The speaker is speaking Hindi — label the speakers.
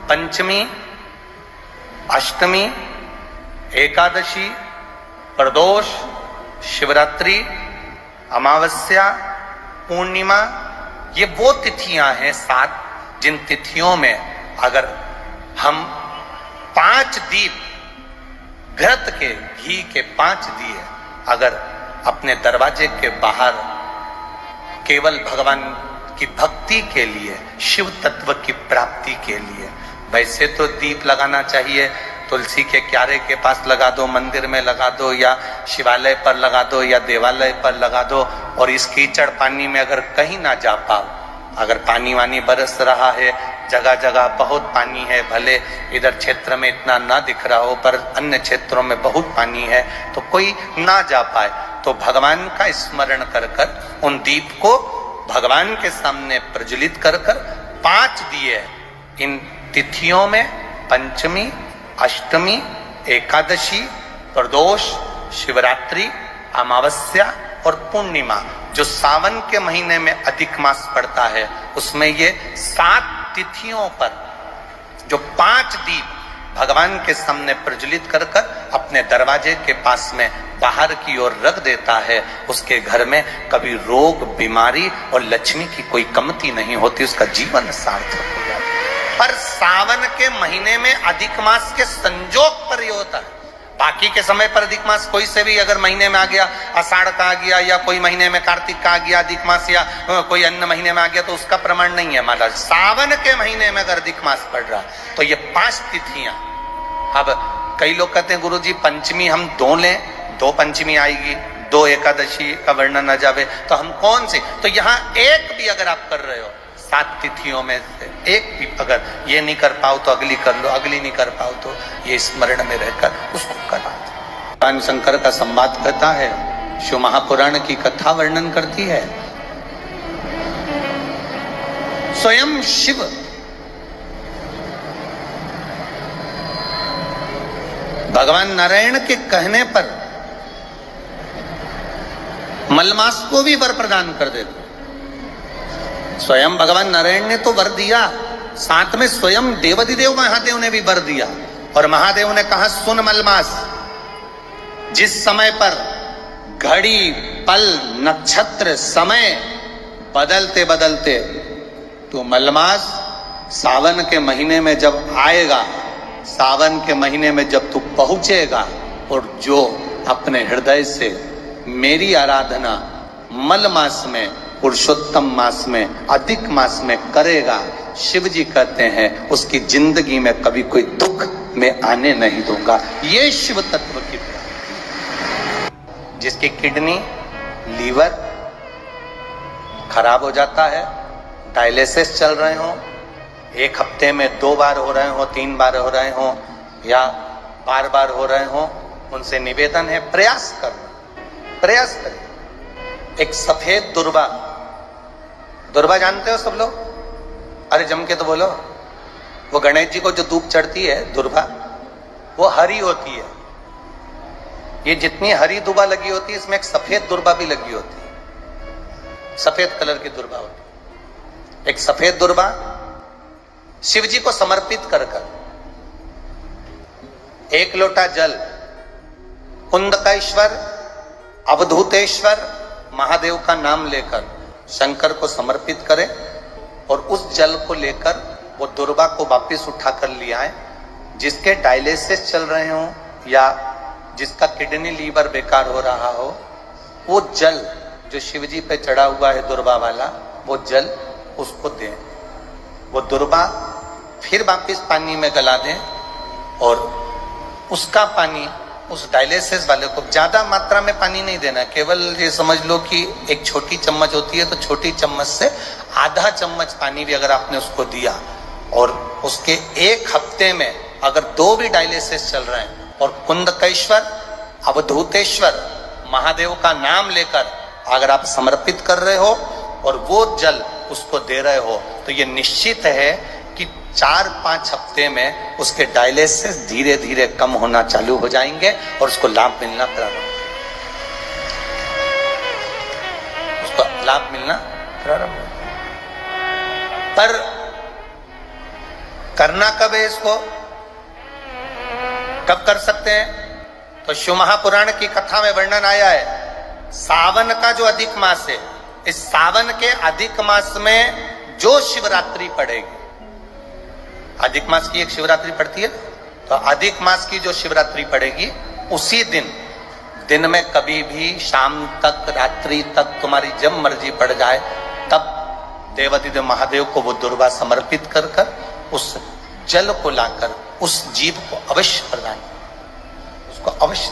Speaker 1: पंचमी, अष्टमी, एकादशी, प्रदोष, शिवरात्रि, अमावस्या, पूर्णिमा, ये वो तिथियां हैं 7, जिन तिथियों में अगर हम 5 दीप घृत के घी के 5 दिए अगर अपने दरवाजे के बाहर केवल भगवान की भक्ति के लिए, शिव तत्व की प्राप्ति के लिए, वैसे तो दीप लगाना चाहिए, तुलसी के क्यारे के पास लगा दो, मंदिर में लगा दो, या शिवालय पर लगा दो, या देवालय पर लगा दो। और इस कीचड़ पानी में अगर कहीं ना जा पाओ, अगर पानी वानी बरस रहा है, जगह जगह बहुत पानी है, भले इधर क्षेत्र में इतना ना दिख रहा हो पर अन्य क्षेत्रों में बहुत पानी है, तो कोई ना जा पाए तो भगवान का स्मरण कर कर उन दीप को भगवान के सामने प्रज्वलित कर कर 5 दिए इन तिथियों में, पंचमी, अष्टमी, एकादशी, प्रदोष, शिवरात्रि, अमावस्या और पूर्णिमा, जो सावन के महीने में अधिक मास पड़ता है, उसमें ये 7 तिथियों पर जो 5 दीप भगवान के सामने प्रज्वलित कर कर अपने दरवाजे के पास में बाहर की ओर रख देता है, उसके घर में कभी रोग, बीमारी और लक्ष्मी की कोई कमती नहीं होती, उसका जीवन सार्थक हो जाता है। पर सावन के महीने में अधिक मास के संजोग पर ये होता है। बाकी के समय पर अधिक मास कोई से भी अगर महीने में आ गया, आषाढ़ का आ गया, या कोई महीने में कार्तिक का आ गया अधिक मास, या कोई अन्य महीने में आ गया, तो उसका प्रमाण नहीं है महाराज। सावन के महीने में अगर अधिक मास पड़ रहा तो ये 5 तिथियां। अब कई लोग कहते हैं गुरुजी पंचमी हम 2 लें, 2 पंचमी आएगी, 2 एकादशी का वर्णन आ जावे, तो हम कौन सी? तो यहाँ एक भी अगर आप कर रहे हो 7 तिथियों में से एक भी अगर ये नहीं कर पाओ तो अगली कर लो, अगली नहीं कर पाओ तो ये स्मरण में रहकर उसको करा। भगवान शंकर का संवाद कहता है, शिव महापुराण की कथा वर्णन करती है। स्वयं शिव भगवान नारायण के कहने पर मलमास को भी वर प्रदान कर देते। स्वयं भगवान नारायण ने तो वर दिया, साथ में स्वयं देवाधिदेव महादेव ने भी वर दिया। और महादेव ने कहा, सुन मलमास, जिस समय पर घड़ी, पल, नक्षत्र, समय बदलते बदलते तो मलमास सावन के महीने में जब आएगा, सावन के महीने में जब तू पहुंचेगा और जो अपने हृदय से मेरी आराधना मल मास में, पुरुषोत्तम मास में, अधिक मास में करेगा, शिव जी कहते हैं उसकी जिंदगी में कभी कोई दुख में आने नहीं दूंगा। ये शिव तत्व की प्राप्ति। जिसकी किडनी, लीवर खराब हो जाता है, डायलिसिस चल रहे हो, 1 हफ्ते में 2 बार हो रहे हो, 3 बार हो रहे हो, या बार बार हो रहे हो, उनसे निवेदन है प्रयास करो, प्रयास करें। एक सफेद दुर्वा, दुर्वा जानते हो सब लोग? अरे जम के तो बोलो। वो गणेश जी को जो धूप चढ़ती है दुर्वा, वो हरी होती है। ये जितनी हरी दुर्वा लगी होती है, इसमें एक सफेद दुर्वा भी लगी होती है, सफेद कलर की दुर्वा होती है। एक सफेद दुर्वा शिव जी को समर्पित कर कर 1 लोटा जल कुंदकेश्वर, अवधूतेश्वर महादेव का नाम लेकर शंकर को समर्पित करें और उस जल को लेकर वो दुर्वा को वापस उठाकर ले आए। जिसके डायलिसिस चल रहे हो या जिसका किडनी, लीवर बेकार हो रहा हो, वो जल जो शिव जी पे चढ़ा हुआ है दुर्वा वाला, वो जल उसको दें। वो दुर्वा फिर वापस पानी में गला दें और उसका पानी उस डायलिसिस वाले को, ज्यादा मात्रा में पानी नहीं देना, केवल ये समझ लो कि एक छोटी चम्मच होती है तो छोटी चम्मच से आधा चम्मच पानी भी अगर आपने उसको दिया और उसके 1 हफ्ते में अगर 2 भी डायलिसिस चल रहे हैं और कुंदकेश्वर, अवधूतेश्वर महादेव का नाम लेकर अगर आप समर्पित कर रहे हो और वो जल उसको दे रहे हो, तो ये निश्चित है कि 4-5 हफ्ते में उसके डायलिसिस धीरे धीरे कम होना चालू हो जाएंगे और उसको लाभ मिलना प्रारंभ, उसको लाभ मिलना प्रारंभ। पर करना कब है इसको, कब कर सकते हैं? तो शिव महापुराण की कथा में वर्णन आया है, सावन का जो अधिक मास है, इस सावन के अधिक मास में जो शिवरात्रि पड़ेगी, अधिक मास की एक शिवरात्रि पड़ती है, तो अधिक मास की जो शिवरात्रि पड़ेगी उसी दिन में कभी भी शाम तक, रात्रि तक, तुम्हारी जब मर्जी पड़ जाए, तब देवाधिदेव महादेव को वो दुर्वा समर्पित कर कर उस जल को लाकर उस जीव को अवश्य प्रदान, उसको अवश्य